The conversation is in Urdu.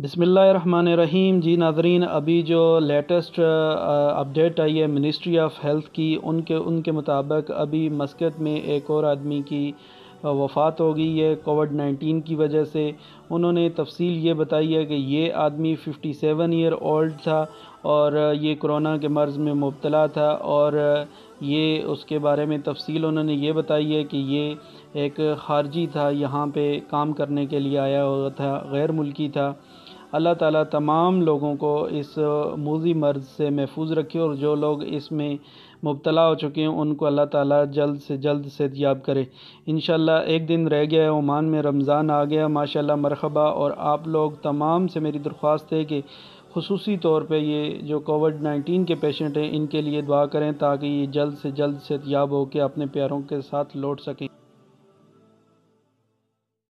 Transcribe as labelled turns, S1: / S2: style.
S1: بسم اللہ الرحمن الرحیم۔ جی ناظرین، ابھی جو لیٹسٹ اپڈیٹ آئی ہے منسٹری آف ہیلتھ کی، ان کے مطابق ابھی مسقط میں ایک اور آدمی کی وفات ہو گئی ہے کووڈ-19 کی وجہ سے۔ انہوں نے تفصیل یہ بتائی ہے کہ یہ آدمی 57 ایئر اولڈ تھا اور یہ کرونا کے مرض میں مبتلا تھا، اور یہ اس کے بارے میں تفصیل انہوں نے یہ بتائی ہے کہ یہ ایک خارجی تھا، یہاں پہ کام کرنے کے لیے آیا ہوا تھا، غیر ملکی تھا۔ اللہ تعالیٰ تمام لوگوں کو اس موذی مرض سے محفوظ رکھے، اور جو لوگ اس میں مبتلا ہو چکے ہیں ان کو اللہ تعالیٰ جلد سے جلد صحت یاب کرے۔ انشاءاللہ ایک دن رہ گیا ہے، عمان میں رمضان آ گیا، ماشاءاللہ مرحبا۔ اور آپ لوگ تمام سے میری درخواست ہے کہ خصوصی طور پہ یہ جو کووڈ-19 کے پیشنٹ ہیں ان کے لیے دعا کریں تاکہ یہ جلد سے جلد صحت یاب ہو کے اپنے پیاروں کے ساتھ لوٹ سکیں۔